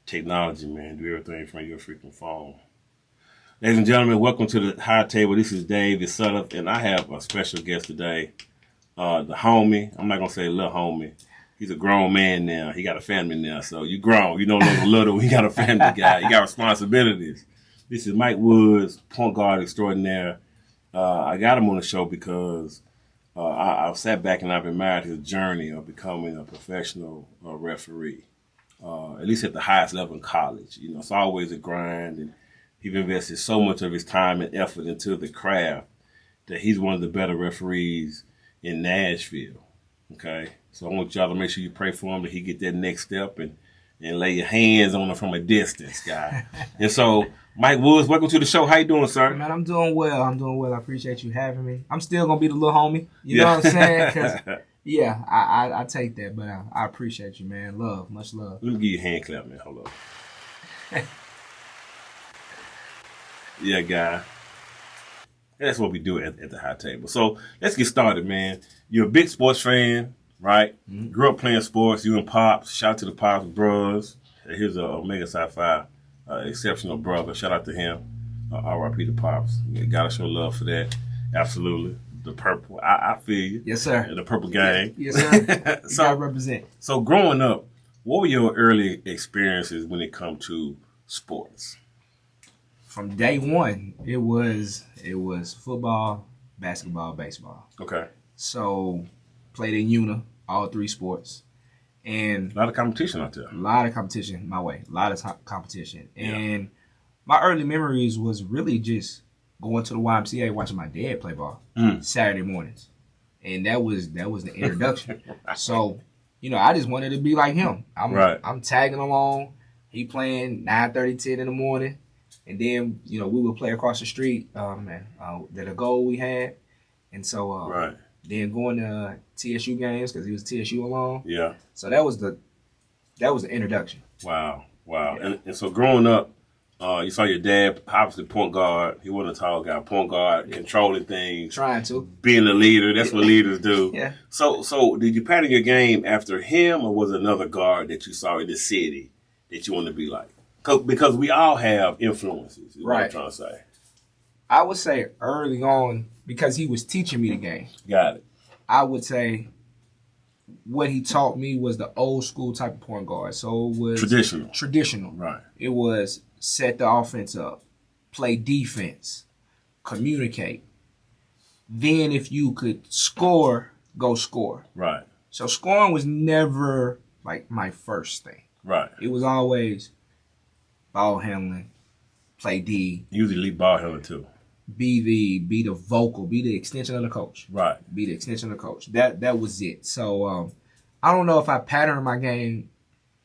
Technology, man. Do everything from your freaking phone. Ladies and gentlemen, welcome to the High Table. This is Dave, the setup, and I have a special guest today. The homie. I'm not going to say little homie. He's a grown man now. He got a family now. So you grown. You no longer little. He got a family guy. You got responsibilities. This is Mike Woods, point guard extraordinaire. I got him on the show because I've sat back and I've admired his journey of becoming a professional referee, at least at the highest level in college. You know, it's always a grind, and he's invested so much of his time and effort into the craft that he's one of the better referees in Nashville. Okay, so I want y'all to make sure you pray for him that he get that next step and lay your hands on him from a distance, guy. And so, Mike Woods, welcome to the show. How you doing, sir? Man, I'm doing well. I appreciate you having me. I'm still going to be the little homie. You know what I'm saying? 'Cause, yeah, I take that, but I appreciate you, man. Love, much love. Let me give you a hand clap, man. Hold up. Yeah, guy. That's what we do at the High Table. So let's get started, man. You're a big sports fan, right? Mm-hmm. Grew up playing sports. You and Pops. Shout out to the Pops bros. Here's a Omega Psi Phi, exceptional brother. Shout out to him. R.I.P. to Pops. You gotta show love for that. Absolutely. The purple. I feel you. Yes, sir. The purple gang. Yes, sir. You gotta represent. So growing up, what were your early experiences when it come to sports? From day one, it was football, basketball, baseball. Okay. So played in UNA, all three sports. And a lot of competition out there. A lot of competition my way. A lot of competition. Yeah. And my early memories was really just going to the YMCA, watching my dad play ball Saturday mornings. And that was the introduction. So, you know, I just wanted to be like him. I'm tagging along. He playing 9:30, 10 in the morning. And then, you know, we would play across the street that a goal we had. And so then going to TSU games because he was TSU alone. Yeah. So that was the introduction. Wow. Yeah. And so growing up, you saw your dad, obviously point guard. He wasn't a tall guy. Point guard, controlling things. Trying to. Being a leader. That's what leaders do. Yeah. So did you pattern your game after him, or was it another guard that you saw in the city that you wanted to be like? Because we all have influences, is what I'm trying to say. I would say early on, because he was teaching me the game. Got it. I would say what he taught me was the old school type of point guard. So it was traditional. Right. It was set the offense up, play defense, communicate. Then if you could score, go score. Right. So scoring was never like my first thing. Right. It was always ball handling, play D. Usually lead ball handler too. Be the vocal, be the extension of the coach. Right. Be the extension of the coach. That was it. So I don't know if I patterned my game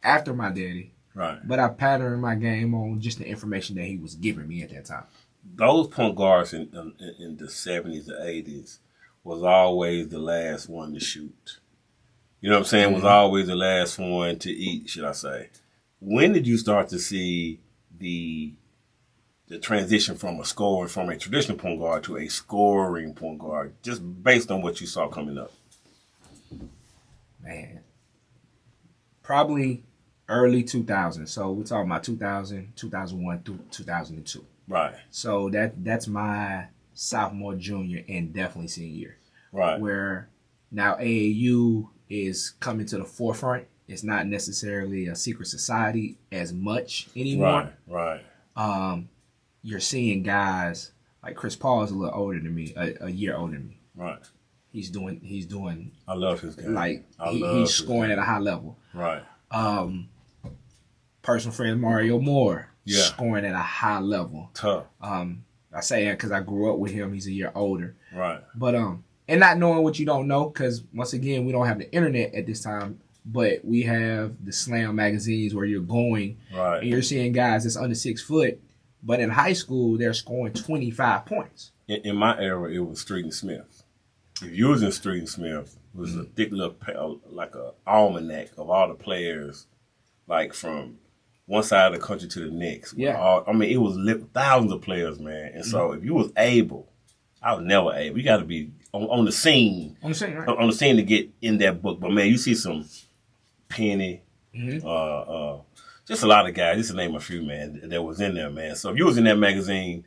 after my daddy. Right. But I patterned my game on just the information that he was giving me at that time. Those point guards in the 70s or 80s was always the last one to shoot. You know what I'm saying? Mm-hmm. Was always the last one to eat, should I say. When did you start to see the transition from a traditional point guard to a scoring point guard, just based on what you saw coming up? Man, probably early 2000. So we're talking about 2000, 2001 through 2002. Right. So that's my sophomore, junior, and definitely senior year. Right. Where now AAU is coming to the forefront. It's not necessarily a secret society as much anymore. Right. You're seeing guys like Chris Paul is a little older than me, a year older than me. Right. He's doing. I love his game. Like he's scoring at a high level. Right. Personal friend Mario Moore, yeah, scoring at a high level. Tough. I say that because I grew up with him. He's a year older. Right. But and not knowing what you don't know, because once again we don't have the internet at this time. But we have the slam magazines where you're going and you're seeing guys that's under 6 foot, but in high school they're scoring 25 points. In my era, it was Street and Smith. If you was in Street and Smith, it was a thick little like a almanac of all the players, like from one side of the country to the next. Yeah. It was thousands of players, man. And so if you was able, I was never able. You got to be on the scene. On the scene, right? On the scene to get in that book. But man, you see some Penny, just a lot of guys. Just to name a few, man, that was in there, man. So if you was in that magazine,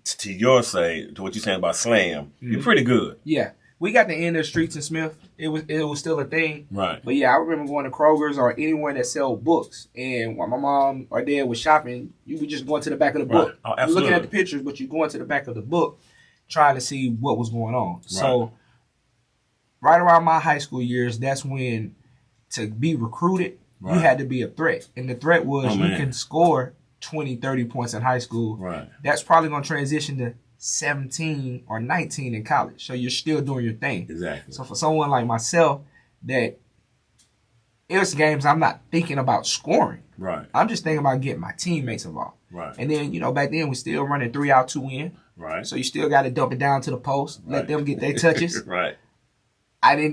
to your say, to what you're saying about Slam, you're pretty good. Yeah. We got the end of the streets in Smith. It was still a thing. Right. But yeah, I remember going to Kroger's or anywhere that sell books. And while my mom or dad was shopping, you would just go into the back of the book. Oh, You're absolutely. looking at the pictures, but you go into the back of the book trying to see what was going on. Right. So right around my high school years, that's when to be recruited, you had to be a threat. And the threat was you can score 20, 30 points in high school. Right. That's probably going to transition to 17 or 19 in college. So you're still doing your thing. Exactly. So for someone like myself, that it's games I'm not thinking about scoring. Right. I'm just thinking about getting my teammates involved. Right. And then, back then we still running 3 out, 2 in. Right. So you still got to dump it down to the post, let them get their touches. Right. I didn't